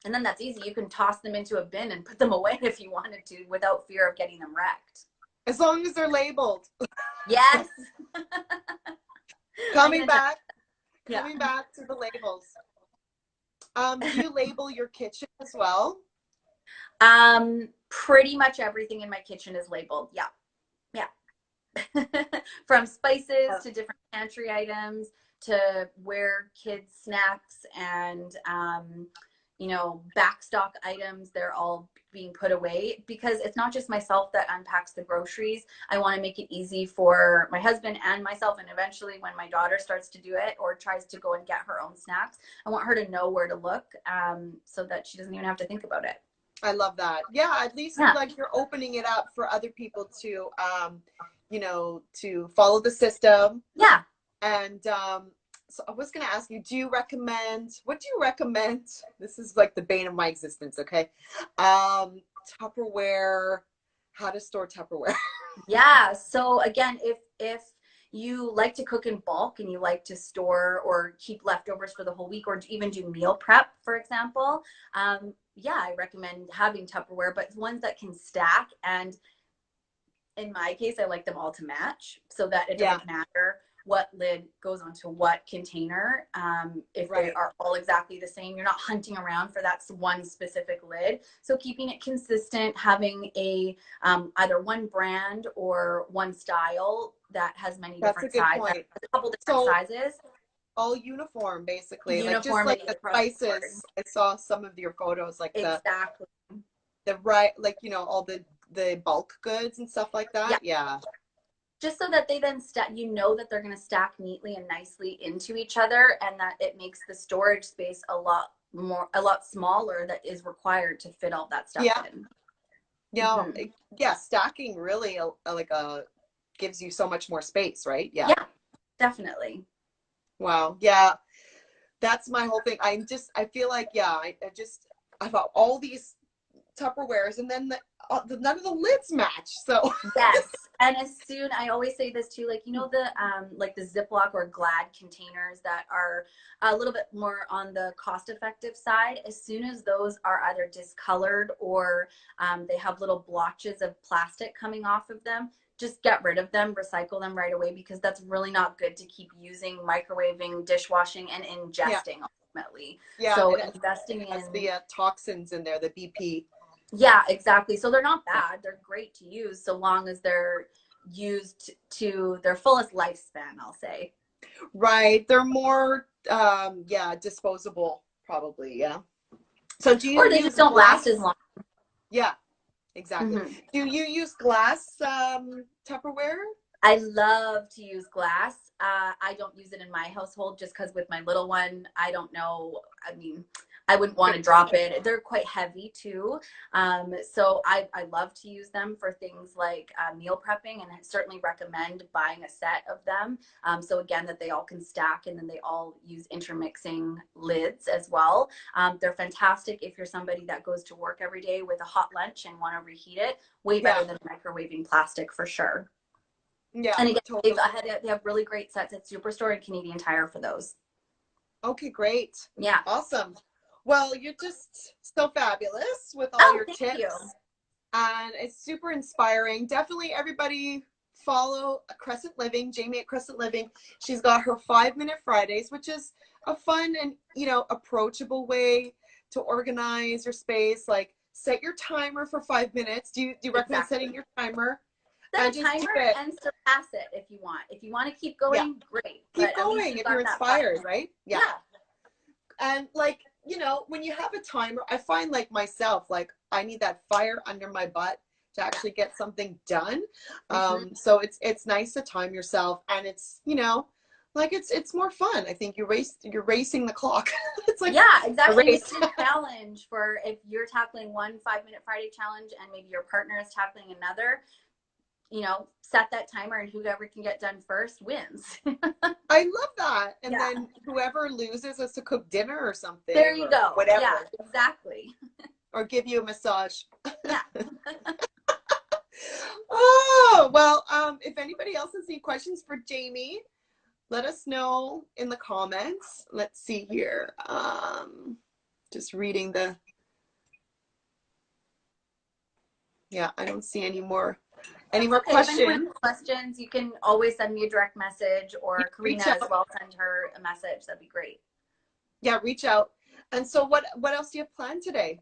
And then that's easy. You can toss them into a bin and put them away if you wanted to without fear of getting them wrecked. As long as they're labeled. Yes. Coming back to the labels. Do you label your kitchen as well? Pretty much everything in my kitchen is labeled. Yeah. From spices to different pantry items to where kids snacks and backstock items, they're all being put away because it's not just myself that unpacks the groceries. I want to make it easy for my husband and myself, and eventually when my daughter starts to do it or tries to go and get her own snacks, I want her to know where to look so that she doesn't even have to think about it. I love that. Yeah, at least like you're opening it up for other people to to follow the system. Yeah. And so I was going to ask you, what do you recommend? This is like the bane of my existence, okay? Tupperware, how to store Tupperware. Yeah. So again, if you like to cook in bulk and you like to store or keep leftovers for the whole week or even do meal prep, for example, I recommend having Tupperware, but ones that can stack. And in my case, I like them all to match so that it doesn't matter what lid goes onto what container. If they are all exactly the same, you're not hunting around for that one specific lid. So keeping it consistent, having a either one brand or one style that has many different sizes, a couple different sizes. All uniform, basically. Uniform, like just like the spices. I saw some of your photos, like all the bulk goods and stuff like that. Yeah. Just so that they then that they're going to stack neatly and nicely into each other, and that it makes the storage space a lot smaller that is required to fit all that stuff in. Yeah, stacking really gives you so much more space, right? Yeah, definitely. Wow. Yeah, that's my whole thing. I feel like I have all these Tupperwares, and then none of the lids match. So yes, and I always say this too, like the Ziploc or Glad containers that are a little bit more on the cost-effective side. As soon as those are either discolored or they have little blotches of plastic coming off of them, just get rid of them, recycle them right away, because that's really not good to keep using, microwaving, dishwashing, and ingesting ultimately. Yeah. So investing in the toxins in there, the BP. Yeah, exactly. So they're not bad. They're great to use so long as they're used to their fullest lifespan, I'll say. Right. They're more, yeah, disposable, probably. Yeah. So do you Or they use just don't last glass? as long. Yeah, exactly. Mm-hmm. Do you use glass Tupperware? I love to use glass. I don't use it in my household just because with my little one, I don't know. I mean, I wouldn't want to drop it. They're quite heavy too. So I love to use them for things like meal prepping, and I certainly recommend buying a set of them. So again, that they all can stack, and then they all use intermixing lids as well. They're fantastic if you're somebody that goes to work every day with a hot lunch and want to reheat it. Way better than microwaving plastic for sure. Yeah, And again, totally. they have really great sets at Superstore and Canadian Tire for those. Okay, great. Yeah. Awesome. Well, you're just so fabulous with all your tips. You. And it's super inspiring. Definitely everybody follow Crescent Living, Jaime at Crescent Living. She's got her 5-minute Fridays, which is a fun and, you know, approachable way to organize your space. Like, set your timer for 5 minutes. Do you recommend setting your timer? Set a timer and surpass it if you want. If you want to keep going, great. Keep going if you're inspired, right? Yeah. And like, you know, when you have a timer, I find like myself, like I need that fire under my butt to actually get something done. So it's nice to time yourself, and it's, you know, like it's more fun. I think you're racing the clock. It's like, yeah, exactly. It's a challenge for if you're tackling one 5-minute Friday challenge and maybe your partner is tackling another. You know, set that timer, and whoever can get done first wins. I love that. And then whoever loses has to cook dinner or something. There you go. Whatever. Yeah, exactly. Or give you a massage. Yeah. Oh, well, if anybody else has any questions for Jaime, let us know in the comments. Let's see here. Just reading the, yeah, I don't see any more questions. If anyone has questions, you can always send me a direct message, or Karina as well, send her a message. That'd be great. Yeah, reach out. And so what else do you have planned today?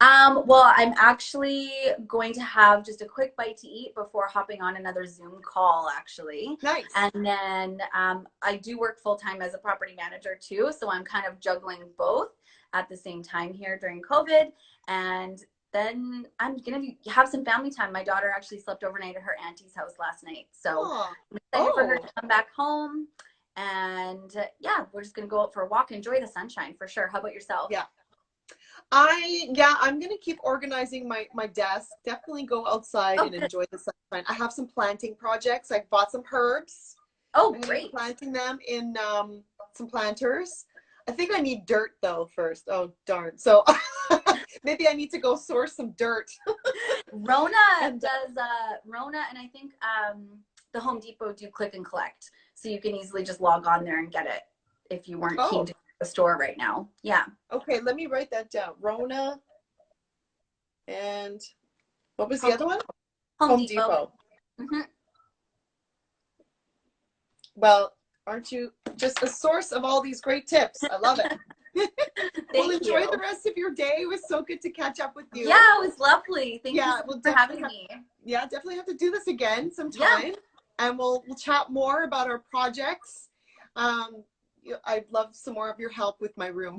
Well, I'm actually going to have just a quick bite to eat before hopping on another Zoom call, actually. Nice. And then I do work full-time as a property manager too, so I'm kind of juggling both at the same time here during COVID. And then I'm going to have some family time. My daughter actually slept overnight at her auntie's house last night. So I'm excited for her to come back home. And yeah, we're just going to go out for a walk, enjoy the sunshine for sure. How about yourself? Yeah. I'm going to keep organizing my desk. Definitely go outside and enjoy the sunshine. I have some planting projects. I bought some herbs. Oh, great. Planting them in some planters. I think I need dirt though first. Oh, darn. So maybe I need to go source some dirt. Rona does, Rona and I think the Home Depot do click and collect. So you can easily just log on there and get it if you weren't keen to go to the store right now. Yeah. Okay, let me write that down. Rona and what was the other one? Home Depot. Mm-hmm. Well, aren't you just a source of all these great tips? I love it. Well, enjoy the rest of your day. It was so good to catch up with you. Yeah, it was lovely. Thank you for having me. Yeah, definitely have to do this again sometime. And we'll chat more about our projects. I'd love some more of your help with my room.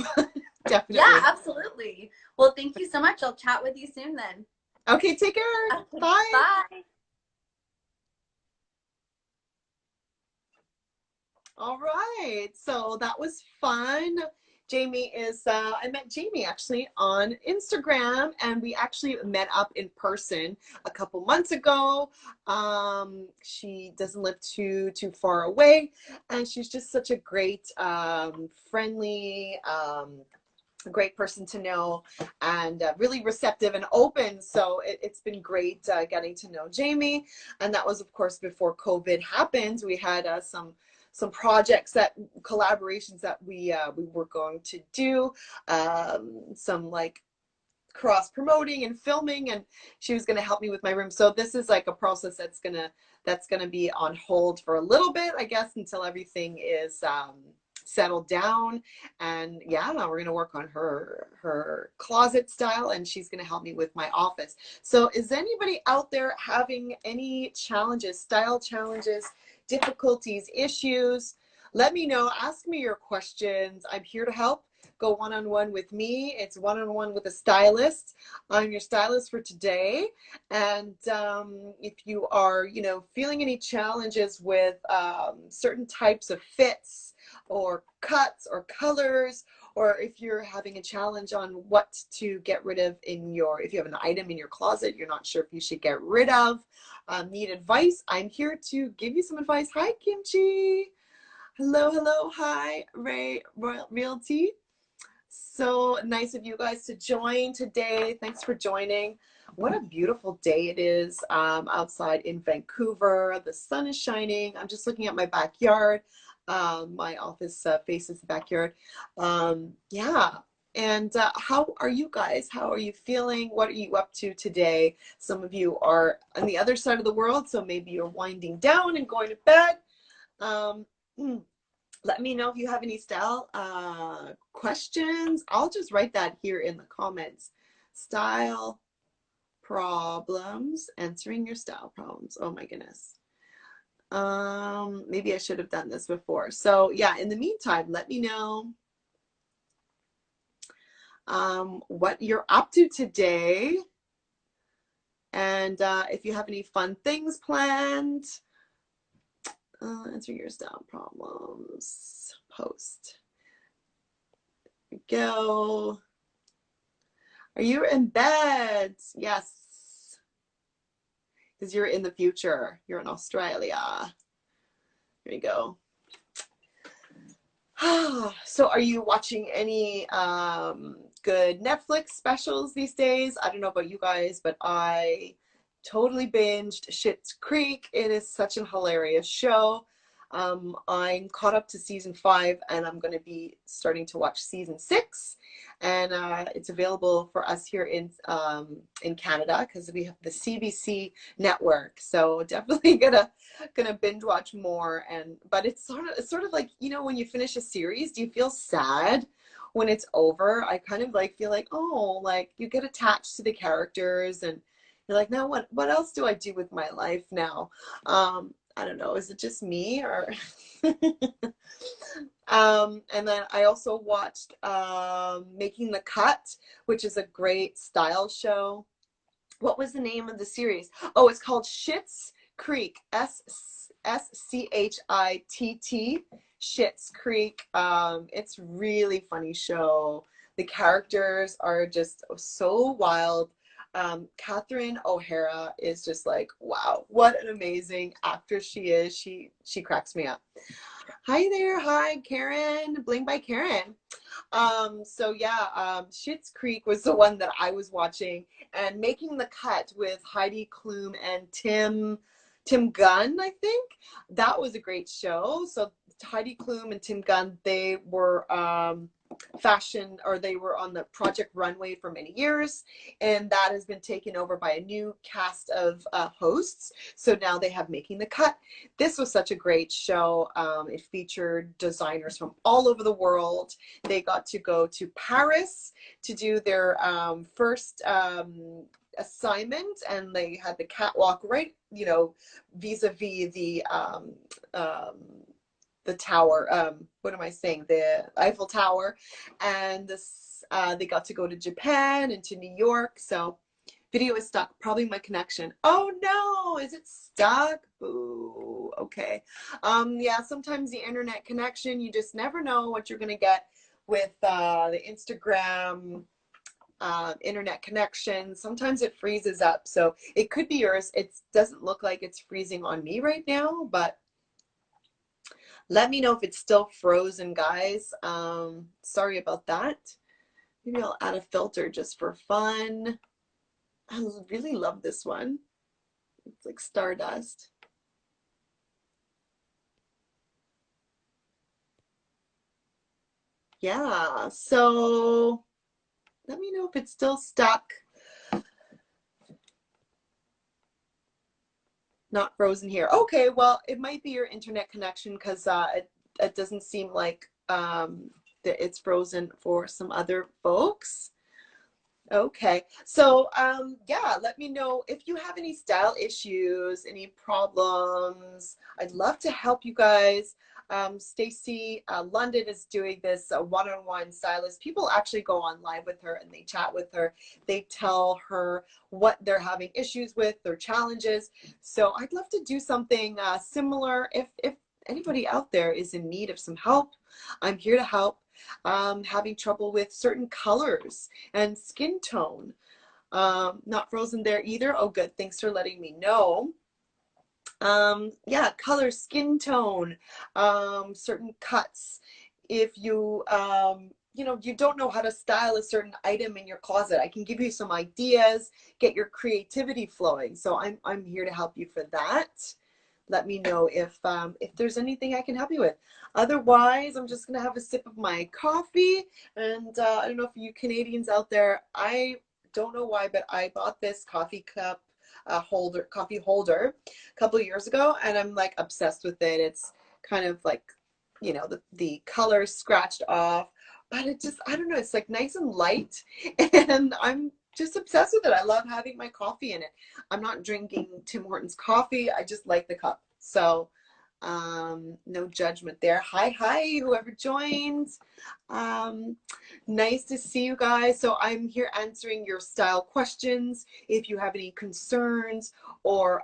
Definitely. Yeah, absolutely. Well, thank you so much. I'll chat with you soon then. Okay, take care. Okay, bye. Bye. All right, so that was fun. Jaime is, I met Jaime actually on Instagram, and we actually met up in person a couple months ago. She doesn't live too far away, and she's just such a great, friendly, great person to know, and really receptive and open. So it's been great getting to know Jaime. And that was, of course, before COVID happened. We had some projects, collaborations that we were going to do, some like cross promoting and filming, and she was going to help me with my room. So this is like a process that's gonna be on hold for a little bit, I guess, until everything is settled down. And yeah, now we're going to work on her closet style, and she's going to help me with my office. So is anybody out there having any challenges, style challenges, difficulties, issues? Let me know. Ask me your questions. I'm here to help. Go one-on-one with me. It's one-on-one with a stylist. I'm your stylist for today. And if you are, you know, feeling any challenges with certain types of fits or cuts or colors, or if you're having a challenge on what to get rid of in your, if you have an item in your closet you're not sure if you should get rid of, need advice, I'm here to give you some advice. Hi, Kimchi. Hello, hello. Hi, Ray Realty. So nice of you guys to join today. Thanks for joining. What a beautiful day it is outside in Vancouver. The sun is shining. I'm just looking at my backyard. My office faces the backyard. Yeah. And how are you guys? How are you feeling? What are you up to today? Some of you are on the other side of the world, so maybe you're winding down and going to bed. Let me know if you have any style questions. I'll just write that here in the comments. Style problems, answering your style problems. Oh my goodness. Maybe I should have done this before. So yeah, in the meantime, let me know what you're up to today. And if you have any fun things planned. Answering your style problems. Post. There we go. Are you in bed? Yes. Because you're in the future. You're in Australia. There you go. So are you watching any good Netflix specials these days? I don't know about you guys, but I totally binged Schitt's Creek. It is such a hilarious show. I'm caught up to season 5, and I'm going to be starting to watch season 6. And it's available for us here in Canada because we have the CBC network. So definitely gonna binge watch more. But it's sort of like, you know, when you finish a series, do you feel sad when it's over? I kind of like feel like, oh, like you get attached to the characters, and you're like, now what else do I do with my life now? I don't know. Is it just me or? And then I also watched Making the Cut, which is a great style show. What was the name of the series? Oh, it's called Schitt's Creek. SCHITT. Schitt's Creek. It's really funny show. The characters are just so wild. Catherine O'Hara is just like, wow, what an amazing actress she is. She cracks me up. Hi there. Hi, Karen. Bling by Karen. So yeah, Schitt's Creek was the one that I was watching, and Making the Cut with Heidi Klum and Tim Gunn, I think. That was a great show. So Heidi Klum and Tim Gunn, they were fashion, or they were on the Project Runway for many years, and that has been taken over by a new cast of hosts. So now they have Making the Cut. This was such a great show. It featured designers from all over the world. They got to go to Paris to do their first assignment, and they had the catwalk right, you know, vis-a-vis the tower, what am I saying? The Eiffel Tower. And this, they got to go to Japan and to New York. So video is stuck, probably my connection. Oh no, is it stuck? Boo, okay. Yeah, sometimes the internet connection, you just never know what you're gonna get with the Instagram internet connection. Sometimes it freezes up, so it could be yours. It doesn't look like it's freezing on me right now, but let me know if it's still frozen, guys. Sorry about that. Maybe I'll add a filter just for fun. I really love this one. It's like Stardust. Yeah, so let me know if it's still stuck. Not frozen here. Okay, well, it might be your internet connection, because it doesn't seem like that it's frozen for some other folks. Okay. So, yeah, let me know if you have any style issues, any problems. I'd love to help you guys. Stacy, London is doing this one-on-one stylist. People actually go on live with her and they chat with her. They tell her what they're having issues with, their challenges. So I'd love to do something similar. If anybody out there is in need of some help, I'm here to help. Having trouble with certain colors and skin tone. Not frozen there either. Oh, good. Thanks for letting me know. Yeah, color, skin tone, certain cuts. If you, you know, you don't know how to style a certain item in your closet, I can give you some ideas, get your creativity flowing. So I'm here to help you for that. Let me know if there's anything I can help you with. Otherwise, I'm just gonna have a sip of my coffee. And I don't know if you Canadians out there, I don't know why, but I bought this coffee cup coffee holder a couple of years ago, and I'm like obsessed with it. It's kind of like, you know, the color scratched off, but it just, I don't know, it's like nice and light, and I'm just obsessed with it. I love having my coffee in it. I'm not drinking Tim Hortons coffee. I just like the cup. So no judgment there. Hi, whoever joined. Nice to see you guys. So I'm here answering your style questions. If you have any concerns or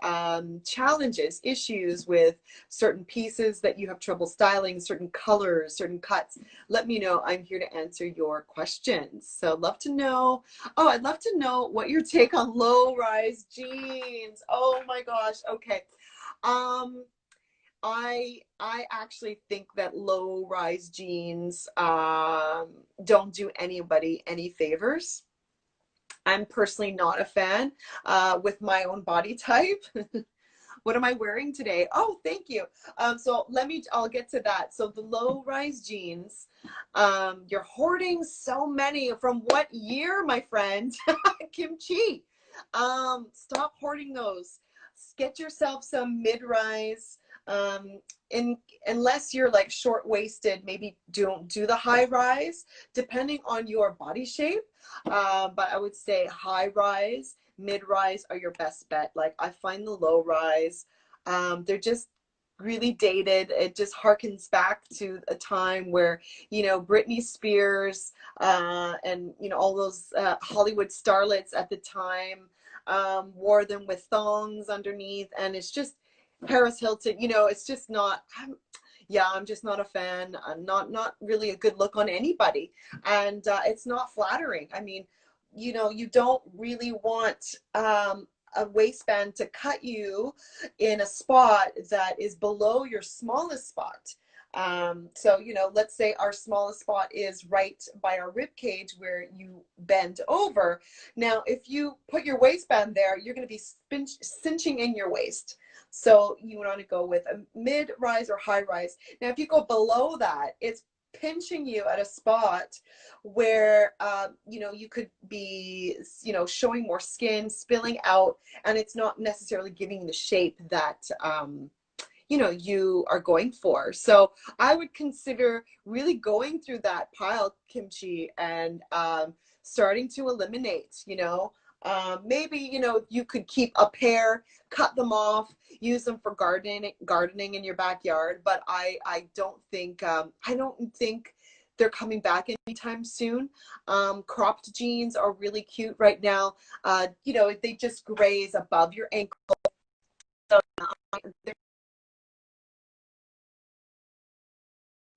challenges, issues with certain pieces that you have trouble styling, certain colors, certain cuts, let me know. I'm here to answer your questions. So love to know. Oh, I'd love to know what your take on low-rise jeans. Oh my gosh. Okay. I actually think that low-rise jeans don't do anybody any favors. I'm personally not a fan with my own body type. What am I wearing today? Oh, thank you. So I'll get to that. So the low-rise jeans, you're hoarding so many. From what year, my friend? Kimchi. Stop hoarding those. Get yourself some mid-rise. Unless you're like short-waisted, maybe don't do the high rise, depending on your body shape. But I would say high rise, mid rise are your best bet. Like I find the low rise, they're just really dated. It just harkens back to a time where, you know, Britney Spears and, you know, all those Hollywood starlets at the time wore them with thongs underneath, and it's just Paris Hilton, you know, it's just not, I'm just not a fan. Not really a good look on anybody. And it's not flattering. I mean, you know, you don't really want a waistband to cut you in a spot that is below your smallest spot. So, you know, let's say our smallest spot is right by our rib cage where you bend over. Now, if you put your waistband there, you're going to be cinching in your waist. So you want to go with a mid-rise or high-rise. Now, if you go below that, it's pinching you at a spot where, you know, you could be, you know, showing more skin, spilling out, and it's not necessarily giving the shape that, you know, you are going for. So I would consider really going through that pile, Kimchi, and starting to eliminate, you know, maybe, you know, you could keep a pair, cut them off, use them for gardening in your backyard. But I don't think they're coming back anytime soon. Cropped jeans are really cute right now. You know, they just graze above your ankle. So they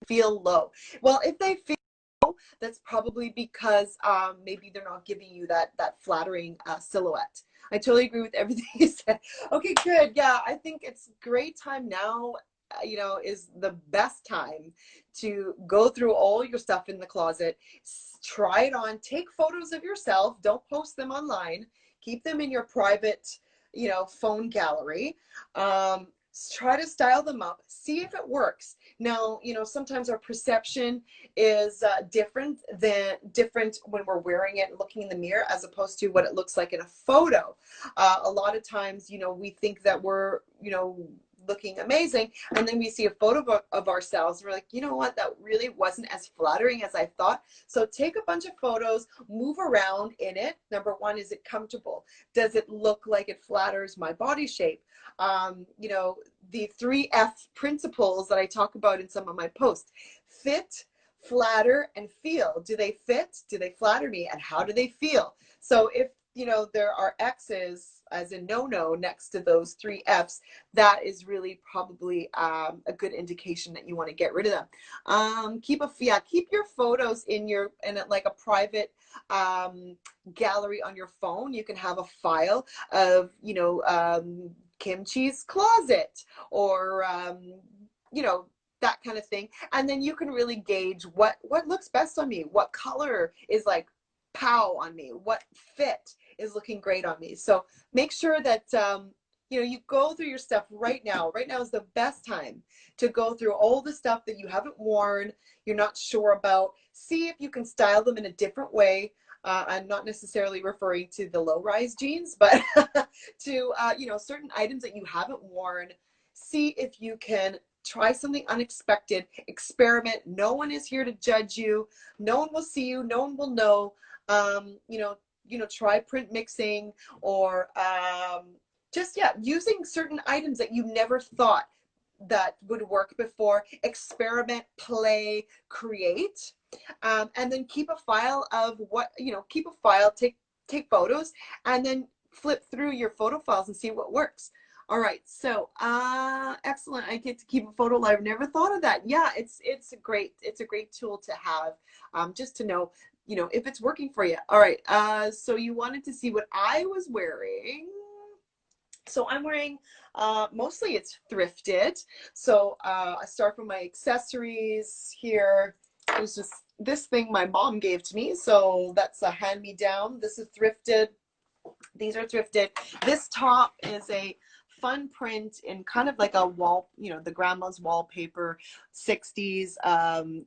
feel low. Well, if they feel low, that's probably because maybe they're not giving you that flattering silhouette. I totally agree with everything you said. Okay, good. Yeah, I think it's great time now, you know, is the best time to go through all your stuff in the closet, try it on, take photos of yourself, don't post them online, keep them in your private, you know, phone gallery. Try to style them up, see if it works. Now, you know, sometimes our perception is different when we're wearing it and looking in the mirror as opposed to what it looks like in a photo. A lot of times, you know, we think that we're, you know, looking amazing. And then we see a photo of ourselves. And we're like, you know what? That really wasn't as flattering as I thought. So take a bunch of photos, move around in it. Number one, is it comfortable? Does it look like it flatters my body shape? You know, the 3F principles that I talk about in some of my posts: fit, flatter, and feel. Do they fit? Do they flatter me? And how do they feel? So if, you know, there are X's, as in no next to those 3F's, that is really probably a good indication that you want to get rid of them. Keep your photos in like a private gallery on your phone. You can have a file of, you know, Kimchi's closet, or you know, that kind of thing. And then you can really gauge what looks best on me, what color is like pow on me, what fit is looking great on me. So make sure that you know, you go through your stuff right now. Right now is the best time to go through all the stuff that you haven't worn, you're not sure about. See if you can style them in a different way. I'm not necessarily referring to the low-rise jeans, but to you know, certain items that you haven't worn. See if you can try something unexpected, experiment. No one is here to judge you. No one will see you. No one will know. You know, try print mixing, or just, yeah, using certain items that you never thought that would work before. Experiment, play, create, and then keep a file of what, you know, keep a file, take photos, and then flip through your photo files and see what works. All right, so excellent. I get to keep a photo live. Never thought of that. Yeah, it's a great tool to have, just to know, you know, if it's working for you. All right, so you wanted to see what I was wearing. So I'm wearing, mostly it's thrifted. So I start from my accessories here. It was just this thing my mom gave to me, so that's a hand-me-down. This is thrifted. These are thrifted. This top is a fun print in kind of like a wall, you know, the grandma's wallpaper 60s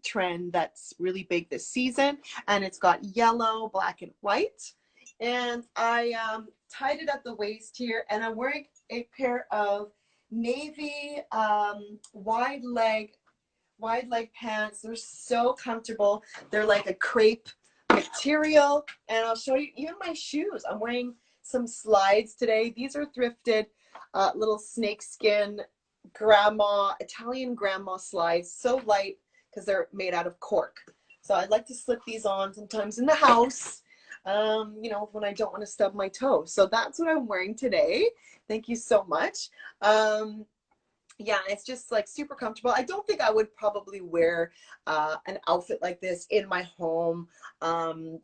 trend that's really big this season. And it's got yellow, black, and white. And I tied it at the waist here, and I'm wearing a pair of navy wide leg pants. They're so comfortable. They're like a crepe material. And I'll show you even my shoes. I'm wearing some slides today. These are thrifted, little snakeskin Italian grandma slides. So light because they're made out of cork. So I like to slip these on sometimes in the house, you know, when I don't want to stub my toe. So that's what I'm wearing today. Thank you so much. Yeah, it's just like super comfortable. I don't think I would probably wear an outfit like this in my home,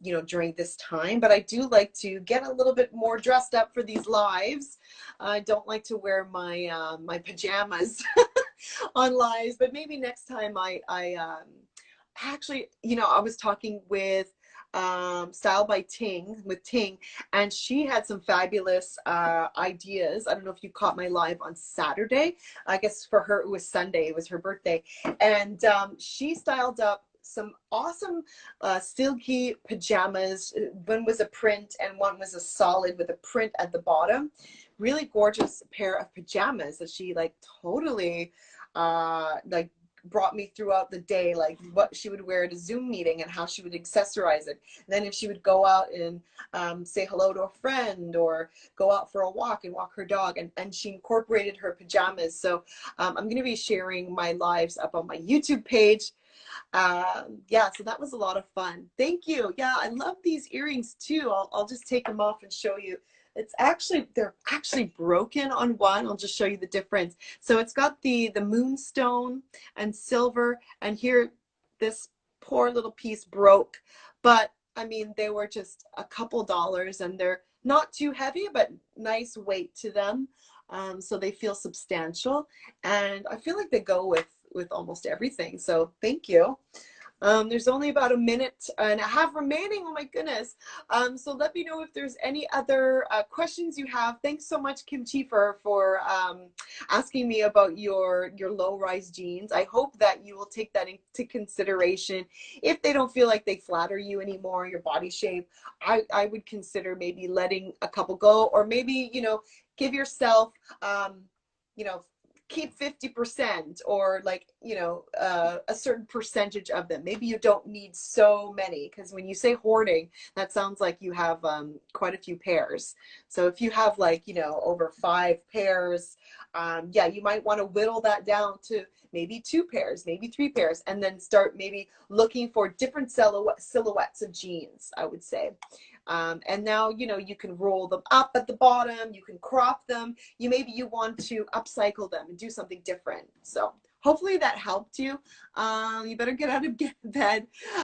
you know, during this time, but I do like to get a little bit more dressed up for these lives. I don't like to wear my my pajamas on lives, but maybe next time actually, you know, I was talking with Style by Ting, and she had some fabulous ideas. I don't know if you caught my live on Saturday. I guess for her it was Sunday, it was her birthday, and she styled up some awesome silky pajamas. One was a print and one was a solid with a print at the bottom. Really gorgeous pair of pajamas that she like totally like brought me throughout the day, like what she would wear at a Zoom meeting and how she would accessorize it. And then if she would go out and say hello to a friend or go out for a walk and walk her dog, and she incorporated her pajamas. So I'm going to be sharing my lives up on my YouTube page. Yeah, so that was a lot of fun. Thank you. Yeah, I love these earrings too. I'll just take them off and show you. They're actually broken on one. I'll just show you the difference. So it's got the moonstone and silver, and here this poor little piece broke. But I mean, they were just a couple dollars, and they're not too heavy, but nice weight to them. So they feel substantial, and I feel like they go with almost everything. So thank you. There's only about a minute and a half remaining. Oh my goodness. So let me know if there's any other questions you have. Thanks so much, Kimchi, for asking me about your low-rise jeans. I hope that you will take that into consideration. If they don't feel like they flatter you anymore, your body shape, I would consider maybe letting a couple go, or maybe, you know, give yourself, you know, keep 50% or like, you know, a certain percentage of them. Maybe you don't need so many, because when you say hoarding, that sounds like you have quite a few pairs. So if you have like, you know, over 5 pairs, yeah, you might want to whittle that down to maybe 2 pairs, maybe 3 pairs, and then start maybe looking for different silhouettes of jeans, I would say. And now, you know, you can roll them up at the bottom, you can crop them, maybe you want to upcycle them and do something different. So hopefully that helped you. You better get out of bed.